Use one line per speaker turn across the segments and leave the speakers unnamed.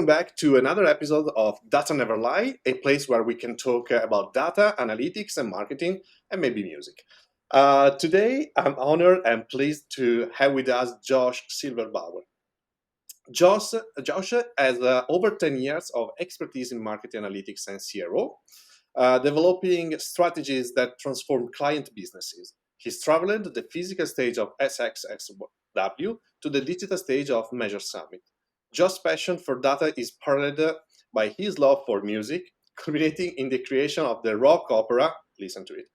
back to another episode of Data Never Lie, a place where we can talk about data, analytics, and marketing, and maybe music. Today, I'm honored and pleased to have with us Josh Silverbauer. Josh has over 10 years of expertise in market analytics and CRO, developing strategies that transform client businesses. He's traveled the physical stage of SXSW to the digital stage of Measure Summit. Josh's passion for data is paralleled by his love for music, culminating in the creation of the rock opera, listen to it,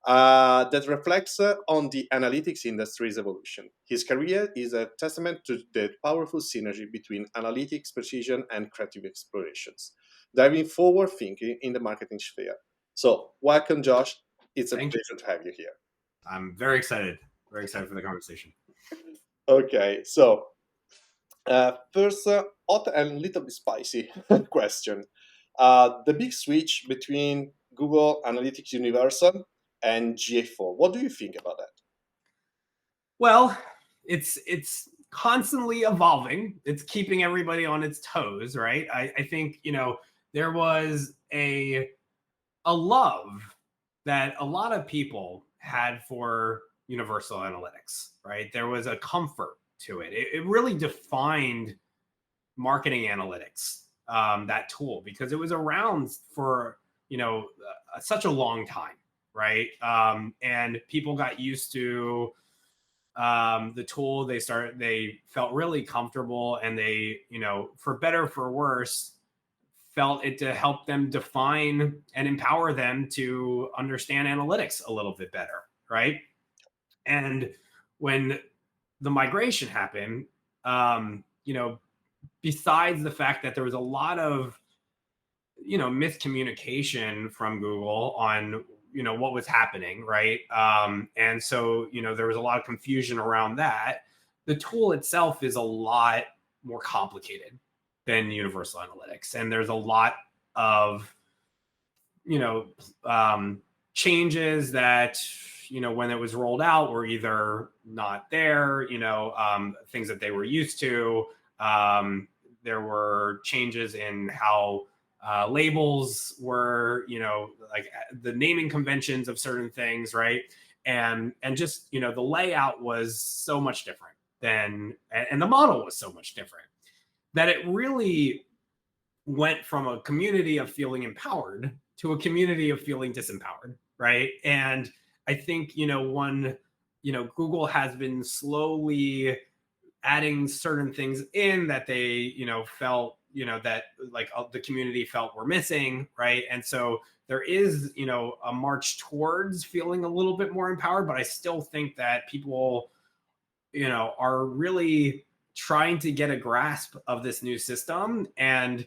that reflects on the analytics industry's evolution. His career is a testament to the powerful synergy between analytics, precision, and creative explorations, driving forward thinking in the marketing sphere. So, welcome, Josh. It's a pleasure to have you here.
I'm very excited for the conversation.
Okay, so first, hot and a little bit spicy question. The big switch between Google Analytics Universal and GA4. What do you think about that?
Well, it's constantly evolving. It's keeping everybody on its toes, right? I think, there was a love that a lot of people had for Universal Analytics, right? There was a comfort to it. It really defined marketing analytics, that tool, because it was around for, such a long time, right? And people got used to the tool. They felt really comfortable, and they, for better, for worse, felt it to help them define and empower them to understand analytics a little bit better, right? And when the migration happened, besides the fact that there was a lot of, miscommunication from Google on, what was happening, right? And so, there was a lot of confusion around that. The tool itself is a lot more complicated than Universal Analytics, and there's a lot of, changes that, when it was rolled out, were either not there, things that they were used to. There were changes in how labels were, like the naming conventions of certain things, right? And just, the layout was so much different and the model was so much different, that it really went from a community of feeling empowered to a community of feeling disempowered, right? And I think, Google has been slowly adding certain things in that they, felt, that like the community felt were missing, right? And so there is, a march towards feeling a little bit more empowered, but I still think that people, are really trying to get a grasp of this new system, and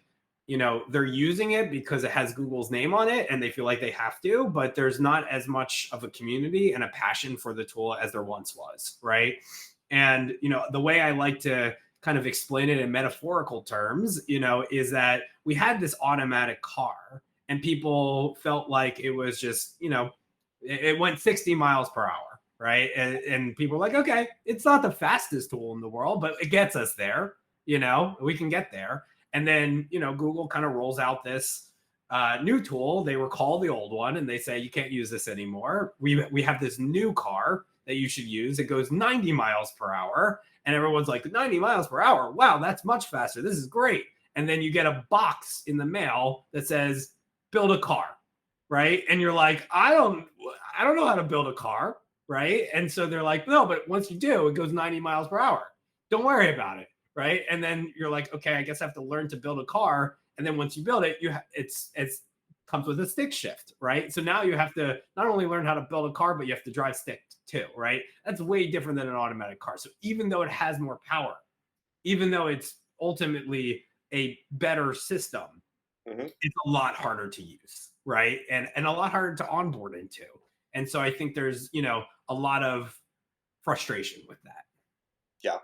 they're using it because it has Google's name on it and they feel like they have to, but there's not as much of a community and a passion for the tool as there once was, right? And the way I like to kind of explain it in metaphorical terms, is that we had this automatic car and people felt like it was just, it went 60 miles per hour, right? And people were like, okay, it's not the fastest tool in the world, but it gets us there, we can get there. And then, Google kind of rolls out this new tool. They recall the old one and they say, you can't use this anymore. We have this new car that you should use. It goes 90 miles per hour. And everyone's like, 90 miles per hour? Wow, that's much faster. This is great. And then you get a box in the mail that says, build a car, right? And you're like, I don't know how to build a car, right? And so they're like, no, but once you do, it goes 90 miles per hour. Don't worry about it. Right. And then you're like, okay, I guess I have to learn to build a car. And then once you build it, it's comes with a stick shift. Right. So now you have to not only learn how to build a car, but you have to drive stick too. Right. That's way different than an automatic car. So even though it has more power, even though it's ultimately a better system, it's a lot harder to use. Right. And a lot harder to onboard into. And so I think there's, a lot of frustration with that.
Yeah.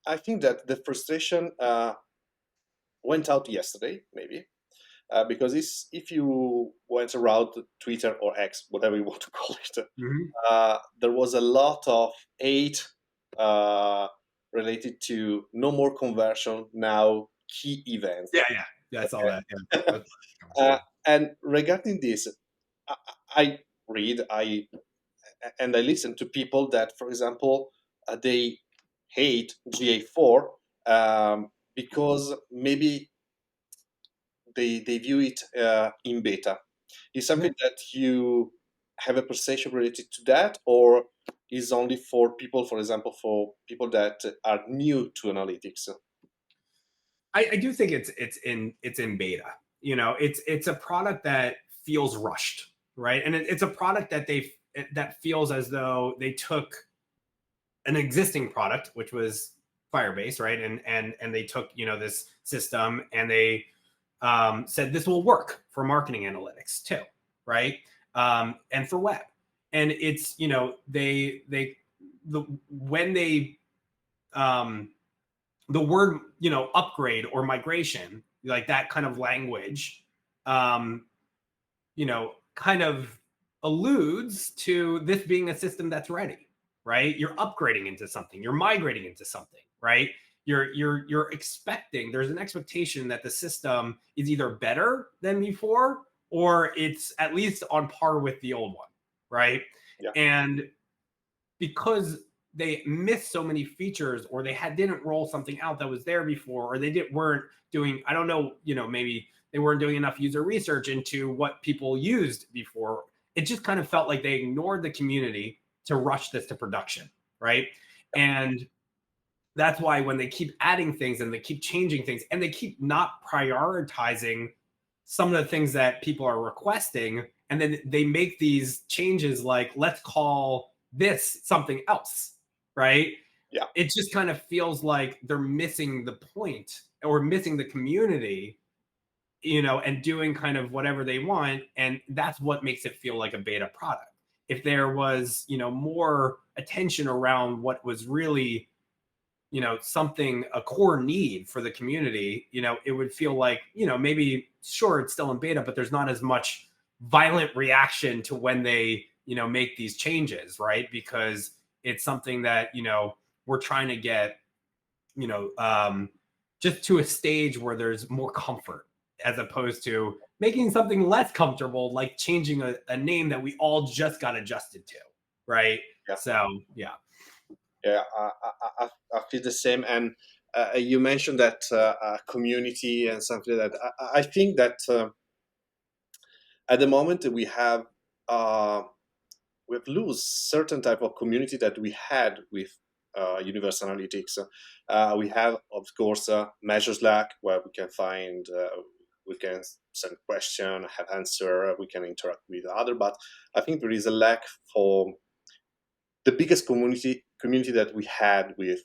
I think that the frustration went out yesterday, maybe, because if you went around Twitter or X, whatever you want to call it, there was a lot of hate related to no more conversion, now key events.
Yeah. I saw
Okay.
that. Yeah, that's conversation.
And regarding this, I, I read, I listen to people that, for example, they hate GA4 because maybe they view it in beta. Is something that you have a perception related to that, or is only for people, for example, for people that are new to analytics?
I do think it's in beta. It's a product that feels rushed, right? And it's a product that feels as though they took an existing product, which was Firebase, right? And they took this system and they said this will work for marketing analytics too, right? And for web, and it's they the when they the word upgrade or migration, like that kind of language, um kind of alludes to this being a system that's ready, right? You're upgrading into something, you're migrating into something, right? You're expecting, there's an expectation that the system is either better than before or it's at least on par with the old one, right?
Yeah.
And because they missed so many features, or they didn't roll something out that was there before, or weren't doing, I don't know, maybe they weren't doing enough user research into what people used before. It just kind of felt like they ignored the community to rush this to production, right? And that's why when they keep adding things and they keep changing things and they keep not prioritizing some of the things that people are requesting, and then they make these changes like, let's call this something else, right?
Yeah.
It just kind of feels like they're missing the point or missing the community, and doing kind of whatever they want. And that's what makes it feel like a beta product. If there was, more attention around what was really, something, a core need for the community, it would feel like, maybe, sure, it's still in beta, but there's not as much violent reaction to when they, make these changes, right? Because it's something that, we're trying to get, just to a stage where there's more comfort, as opposed to making something less comfortable, like changing a name that we all just got adjusted to, right?
Yeah.
So, yeah.
Yeah, I feel the same. And you mentioned that community and something like that. I think that at the moment we've lose certain type of community that we had with Universal Analytics. We have, of course, Measure Slack, where we can find, we can send question, have answer, we can interact with other. But I think there is a lack for the biggest community that we had with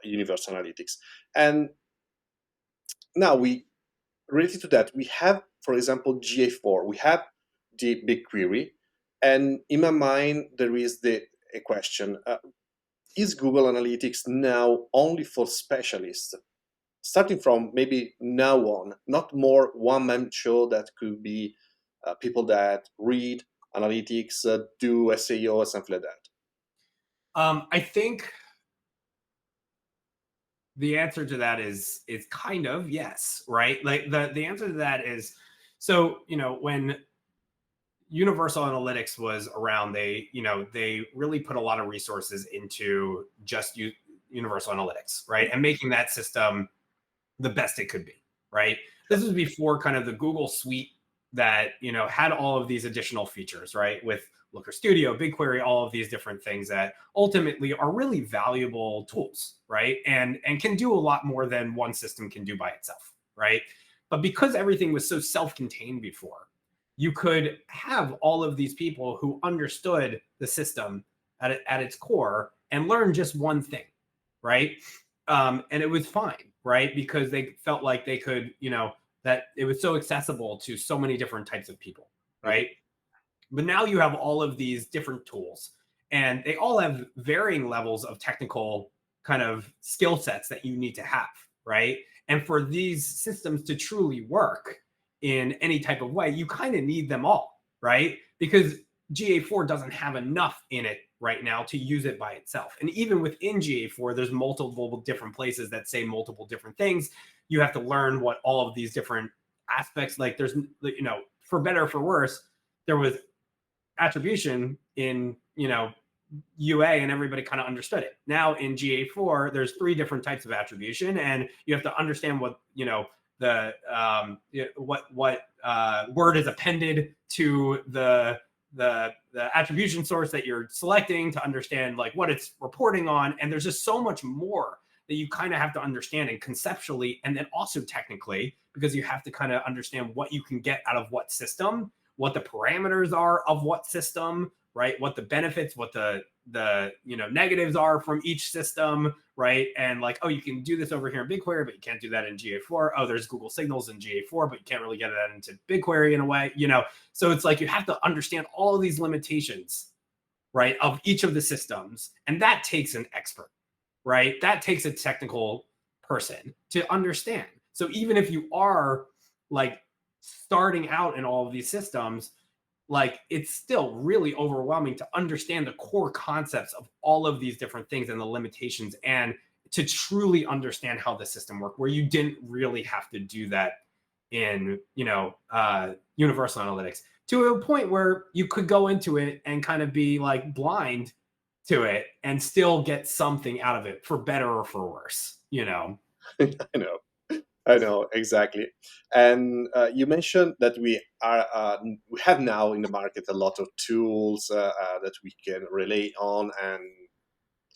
Universal Analytics. And now related to that, we have, for example, GA4. We have the BigQuery, and in my mind there is a question: is Google Analytics now only for specialists? Starting from maybe now on, not more one-man show that could be people that read analytics, do SEO, or something like that.
I think the answer to that is kind of yes, right? Like the answer to that is, so when Universal Analytics was around, they really put a lot of resources into just Universal Analytics, right? And making that system the best it could be, right? This was before kind of the Google suite that had all of these additional features, right? With Looker Studio, BigQuery, all of these different things that ultimately are really valuable tools, right? And can do a lot more than one system can do by itself, right? But because everything was so self-contained before, you could have all of these people who understood the system at its core and learn just one thing, right? And it was fine, right? Because they felt like they could, that it was so accessible to so many different types of people, right? But now you have all of these different tools, and they all have varying levels of technical kind of skill sets that you need to have, right? And for these systems to truly work in any type of way, you kind of need them all, right? Because GA4 doesn't have enough in it right now to use it by itself. And even within GA4, there's multiple different places that say multiple different things. You have to learn what all of these different aspects, like there's, for better or for worse, there was attribution in, UA, and everybody kind of understood it. Now in GA4, there's 3 different types of attribution, and you have to understand what, the what word is appended to the attribution source that you're selecting to understand like what it's reporting on. And there's just so much more that you kind of have to understand, and conceptually, and then also technically, because you have to kind of understand what you can get out of what system, what the parameters are of what system, right? What the benefits, what the negatives are from each system, right? And like, oh, you can do this over here in BigQuery, but you can't do that in GA4. Oh, there's Google Signals in GA4, but you can't really get that into BigQuery in a way, So it's like you have to understand all of these limitations, right, of each of the systems, and that takes an expert, right? That takes a technical person to understand. So even if you are like starting out in all of these systems, like it's still really overwhelming to understand the core concepts of all of these different things and the limitations, and to truly understand how the system works, where you didn't really have to do that in, universal analytics, to a point where you could go into it and kind of be like blind to it and still get something out of it, for better or for worse,
I know. I know exactly. And you mentioned that we have now in the market a lot of tools that we can relate on, and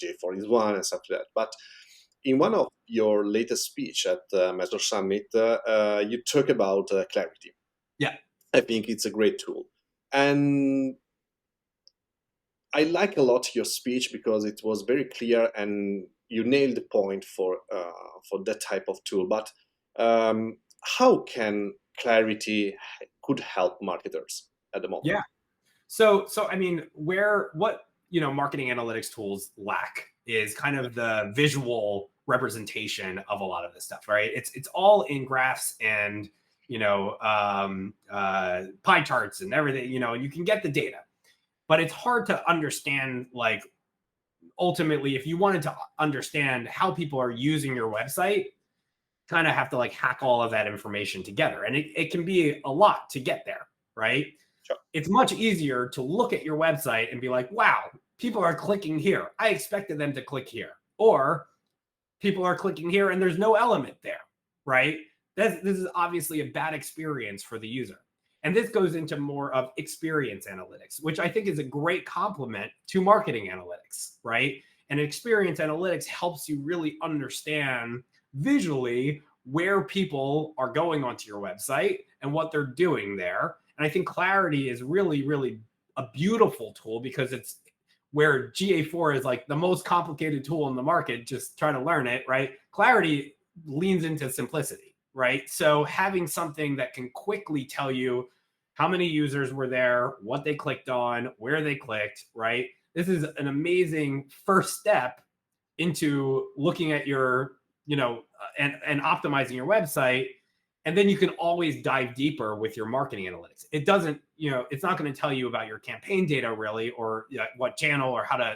J4 is one and stuff like that. But in one of your latest speech at Metro Summit, you talk about Clarity.
Yeah.
I think it's a great tool, and I like a lot your speech because it was very clear and you nailed the point for that type of tool. But how can Clarity could help marketers at the moment?
Yeah. So I mean, what marketing analytics tools lack is kind of the visual representation of a lot of this stuff, right? It's all in graphs and pie charts and everything. You can get the data, but it's hard to understand. Like ultimately, if you wanted to understand how people are using your website, kind of have to like hack all of that information together, and it can be a lot to get there, right?
Sure.
It's much easier to look at your website and be like, wow, people are clicking here. I expected them to click here. Or people are clicking here and there's no element there, right? This is obviously a bad experience for the user. And this goes into more of experience analytics, which I think is a great complement to marketing analytics, right? And experience analytics helps you really understand visually where people are going onto your website and what they're doing there. And I think Clarity is really, really a beautiful tool, because it's where GA4 is like the most complicated tool in the market. Just try to learn it, right? Clarity leans into simplicity, right? So having something that can quickly tell you how many users were there, what they clicked on, where they clicked, right? This is an amazing first step into looking at your, and optimizing your website. And then you can always dive deeper with your marketing analytics. It doesn't, it's not going to tell you about your campaign data really, or what channel or how to,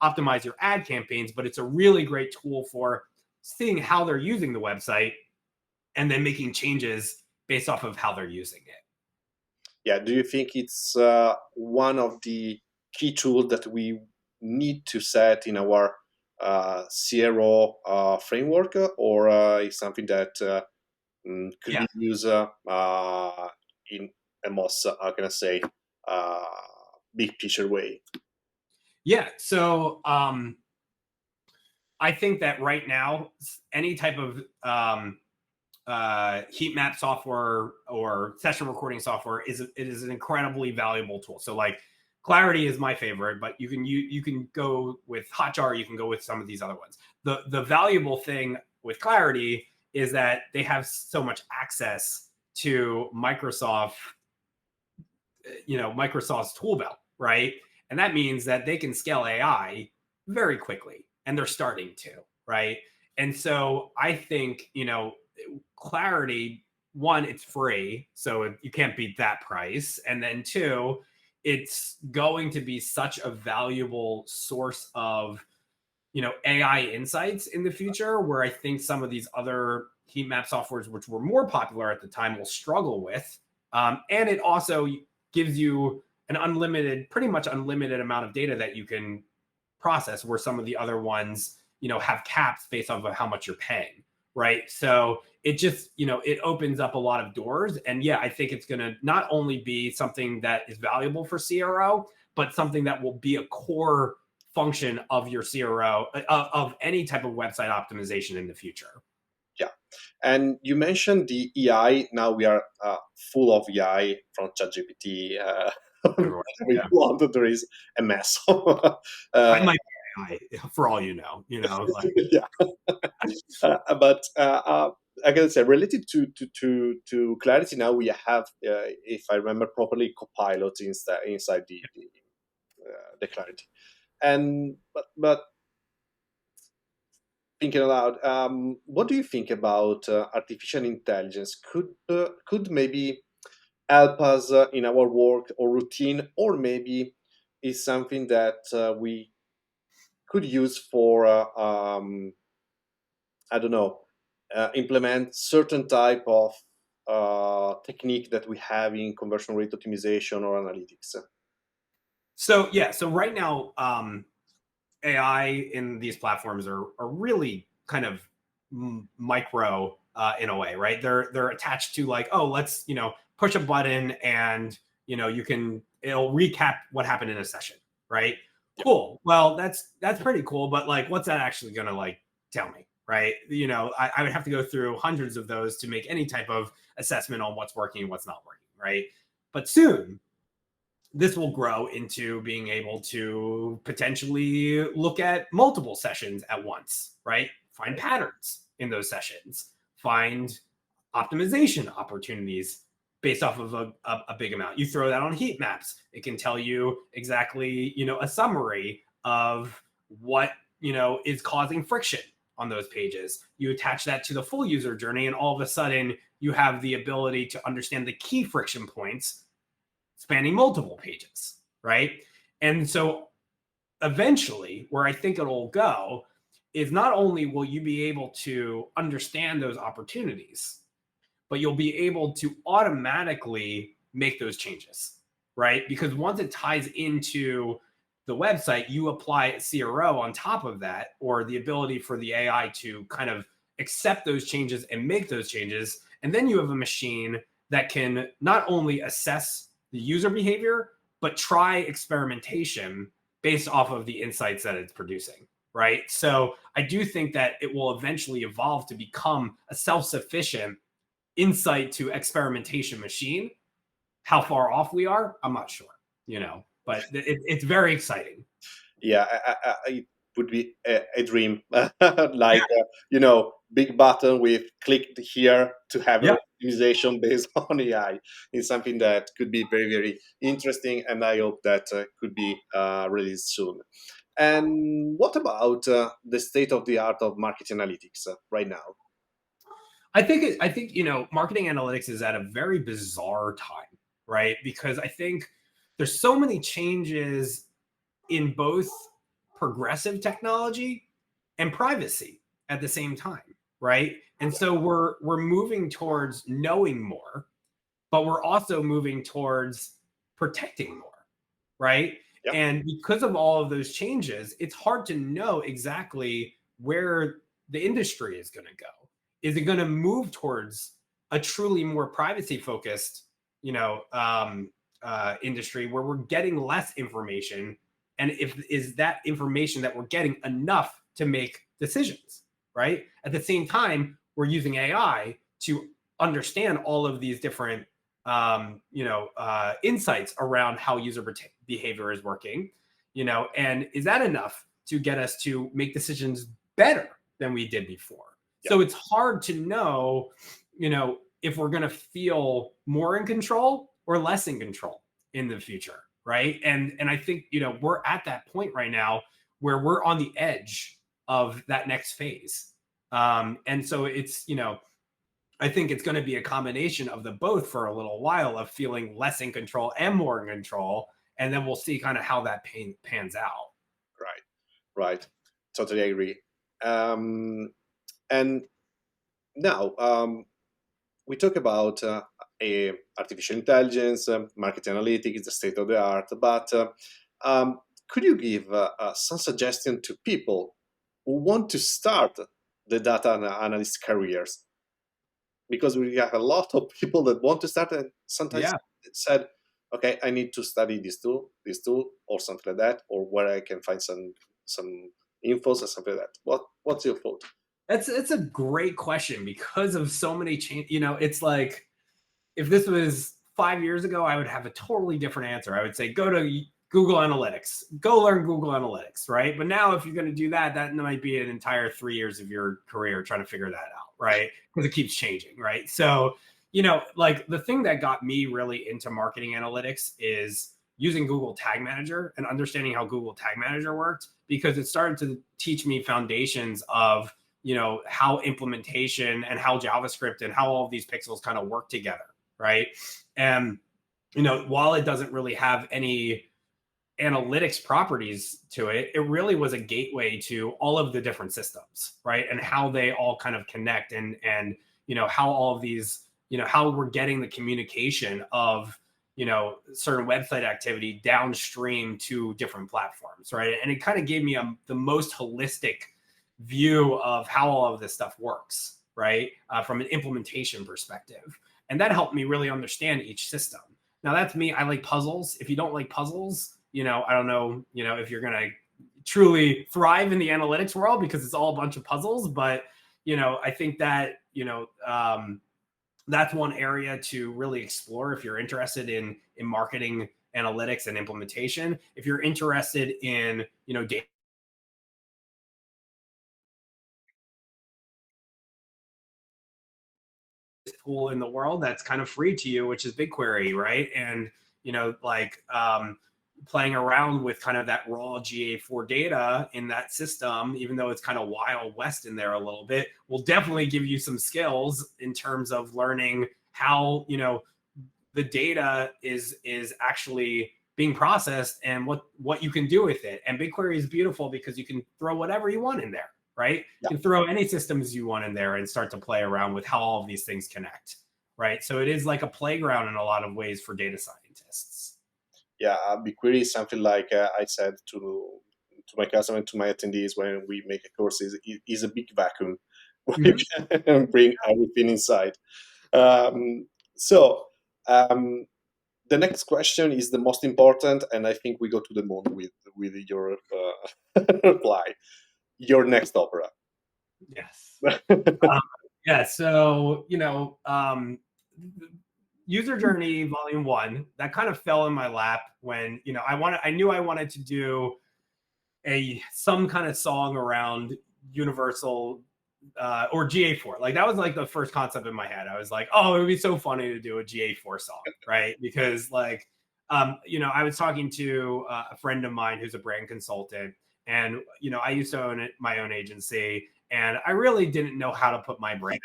optimize your ad campaigns, but it's a really great tool for seeing how they're using the website and then making changes based off of how they're using it.
Yeah. Do you think it's one of the key tools that we need to set in our CRO framework, or is something that could
Yeah.
be used in a most, how can I say, uh, big picture way?
Yeah. So I think that right now, any type of heat map software or session recording software is an incredibly valuable tool. So like Clarity is my favorite, but you can go with Hotjar, you can go with some of these other ones. The valuable thing with Clarity is that they have so much access to Microsoft's tool belt, right? And that means that they can scale AI very quickly, and they're starting to, right? And so I think, Clarity, one, it's free, so you can't beat that price. And then two, it's going to be such a valuable source of, AI insights in the future, where I think some of these other heat map softwares, which were more popular at the time, will struggle with. And it also gives you an pretty much unlimited amount of data that you can process, where some of the other ones, have caps based off of how much you're paying, right? So it just, it opens up a lot of doors. And yeah, I think it's going to not only be something that is valuable for CRO, but something that will be a core function of your CRO, of any type of website optimization in the future.
Yeah. And you mentioned the EI. Now we are full of EI from ChatGPT.
Everywhere.
We
Yeah.
want, there is a mess.
I might be AI for all like.
Yeah. But I gotta say, related to Clarity, now we have, if I remember properly, Copilot inside the Clarity. And but thinking aloud, what do you think about artificial intelligence? Could maybe help us in our work or routine, or maybe is something that we could use for I don't know, implement certain type of technique that we have in conversion rate optimization or analytics.
So yeah, so right now, AI in these platforms are really kind of micro, in a way, right? They're attached to, like, oh, let's push a button and it'll recap what happened in a session, right?
Yep.
Cool. Well, that's pretty cool, but like, what's that actually gonna like tell me, right? I would have to go through hundreds of those to make any type of assessment on what's working and what's not working, right? But soon this will grow into being able to potentially look at multiple sessions at once, right? Find patterns in those sessions, find optimization opportunities based off of a big amount. You throw that on heat maps, it can tell you exactly, a summary of what, is causing friction on those pages. You attach that to the full user journey, and all of a sudden you have the ability to understand the key friction points spanning multiple pages, right? And so eventually, where I think it'll go is not only will you be able to understand those opportunities, but you'll be able to automatically make those changes, right? Because once it ties into the website, you apply CRO on top of that, or the ability for the AI to kind of accept those changes and make those changes. And then you have a machine that can not only assess the user behavior, but try experimentation based off of the insights that it's producing, right? So I do think that it will eventually evolve to become a self-sufficient insight to experimentation machine. How far off we are, I'm not sure, but it's very exciting.
Yeah, it would be a dream, like big button with click here to have
Yeah.
an optimization based on AI. It's something that could be very, very interesting, and I hope that could be released soon. And what about the state of the art of marketing analytics right now?
I think marketing analytics is at a very bizarre time, right? Because I think there's so many changes in both progressive technology and privacy at the same time, right? And so we're moving towards knowing more, but we're also moving towards protecting more, right?
Yeah,
And because of all of those changes, it's hard to know exactly where the industry is going to go. Is it going to move towards a truly more privacy focused, industry where we're getting less information, and if is that information that we're getting enough to make decisions, right? At the same time, we're using AI to understand all of these different insights around how user behavior is working, and is that enough to get us to make decisions better than we did before?
yeah,
So it's hard to know, if we're going to feel more in control or less in control in the future, right? And I think we're at that point right now where we're on the edge of that next phase, and so it's I think it's going to be a combination of the both for a little while, of feeling less in control and more in control. and then we'll see kind of how that pans out.
Right, right. Totally agree. And now we talk about artificial intelligence, market analytics, the state of the art. But could you give some suggestion to people who want to start the data analyst careers? Because we have a lot of people that want to start and sometimes
Yeah.
said, okay, I need to study this tool, or something like that, or where I can find some infos or something like that. What's your thought?
It's a great question because of so many change. It's like if this was 5 years ago, I would have a totally different answer. I would say go to Google Analytics, go learn Google Analytics, right? But now, if you're going to do that, that might be an entire 3 years of your career trying to figure that out, right? Because it keeps changing, right? So, like the thing that got me really into marketing analytics is using Google Tag Manager and understanding how Google Tag Manager worked, because it started to teach me foundations of how implementation and how JavaScript and how all of these pixels kind of work together, right? And while it doesn't really have any analytics properties to it, it really was a gateway to all of the different systems, right? And how they all kind of connect, and how all of these, how we're getting the communication of certain website activity downstream to different platforms, right? And it kind of gave me the most holistic view of how all of this stuff works, right? From an implementation perspective. And that helped me really understand each system. Now, that's me. I like puzzles. If you don't like puzzles, I don't know, if you're going to truly thrive in the analytics world, because it's all a bunch of puzzles. But, I think that, that's one area to really explore if you're interested in marketing analytics and implementation. If you're interested in, data tool in the world that's kind of free to you, which is BigQuery, right? And like playing around with kind of that raw GA4 data in that system, even though it's kind of wild west in there a little bit, will definitely give you some skills in terms of learning how the data is actually being processed and what you can do with it. And BigQuery is beautiful because you can throw whatever you want in there, right?
Yeah.
You can throw any systems you want in there and start to play around with how all of these things connect, right? So it is like a playground in a lot of ways for data scientists.
Yeah, BigQuery is something like I said to my customer, to my attendees when we make a course, is a big vacuum where you can bring everything inside. So the next question is the most important, and I think we go to the moon with your reply. Your next opera.
Yes. Yeah. So, User Journey Volume 1, that kind of fell in my lap when, I knew I wanted to do some kind of song around Universal or GA4. Like that was like the first concept in my head. I was like, oh, it would be so funny to do a GA4 song, right? Because like, I was talking to a friend of mine who's a brand consultant, and I used to own my own agency, and I really didn't know how to put my brand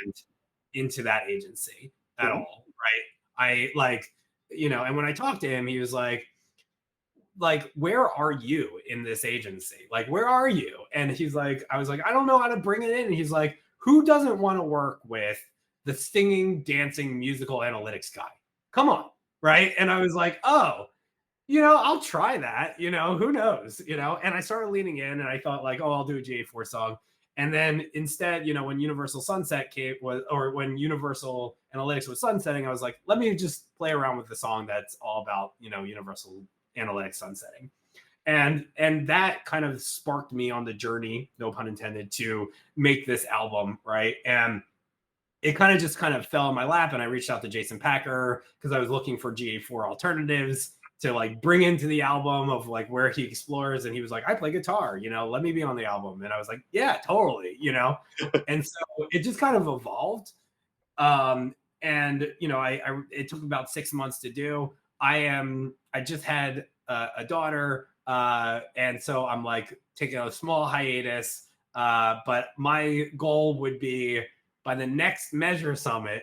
into that agency at all, right? I like, and when I talked to him, he was like, where are you in this agency? Like, where are you? And he's like, I was like, I don't know how to bring it in. And he's like, who doesn't want to work with the singing, dancing, musical analytics guy? Come on. Right. And I was like, oh, I'll try that, who knows, and I started leaning in, and I thought like, oh, I'll do a GA4 song. And then instead, when Universal Sunset when Universal Analytics was sunsetting, I was like, let me just play around with the song that's all about, Universal Analytics sunsetting. And that kind of sparked me on the journey, no pun intended, to make this album, right? And it kind of fell in my lap, and I reached out to Jason Packer because I was looking for GA4 alternatives to like bring into the album of like where he explores. And he was like, I play guitar, let me be on the album. And I was like, yeah, totally, and so it just kind of evolved. And it took about 6 months to do. I just had a daughter, and so I'm like taking a small hiatus. But my goal would be by the next Measure Summit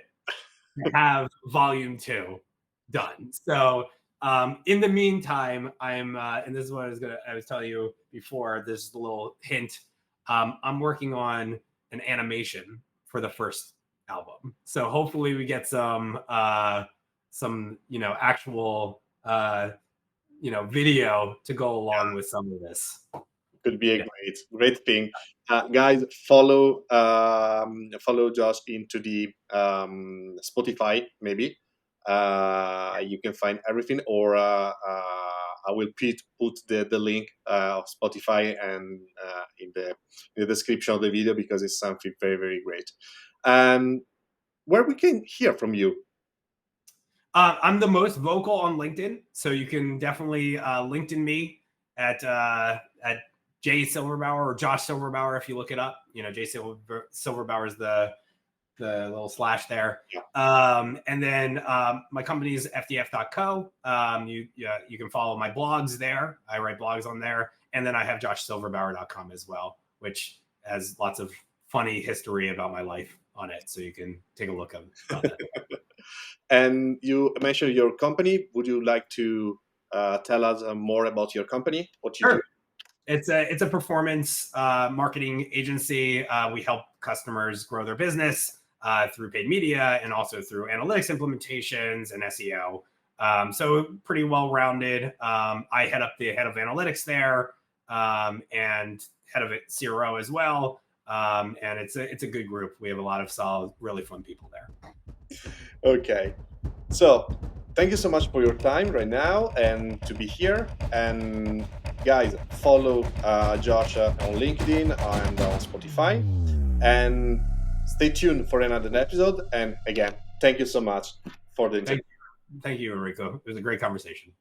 to have Volume 2 done. So In the meantime, and this is what I was telling you before. This is a little hint. I'm working on an animation for the first album, so hopefully we get some actual video to go along with some of this.
Could be a
Yeah.
great thing. Guys, follow Josh into the Spotify, maybe. You can find everything, or I will put the link of Spotify and in the description of the video, because it's something very, very great. Where we can hear from you.
I'm the most vocal on LinkedIn, so you can definitely LinkedIn me at Jay Silverbauer or Josh Silverbauer if you look it up. Jay Silverbauer is the little slash there.
Yeah.
And then my company is fdf.co. You can follow my blogs there. I write blogs on there. And then I have joshsilverbauer.com as well, which has lots of funny history about my life on it. So you can take a look at that.
And you mentioned your company. Would you like to tell us more about your company? What you do?
It's a performance marketing agency. We help customers grow their business through paid media and also through analytics implementations and SEO. So pretty well rounded. I head up the head of analytics there and head of CRO as well. And it's a good group. We have a lot of solid, really fun people there.
Okay, so thank you so much for your time right now and to be here. And guys, follow Josh on LinkedIn and on Spotify, and stay tuned for another episode. And again, thank you so much for the interview.
Thank you, Enrico. It was a great conversation.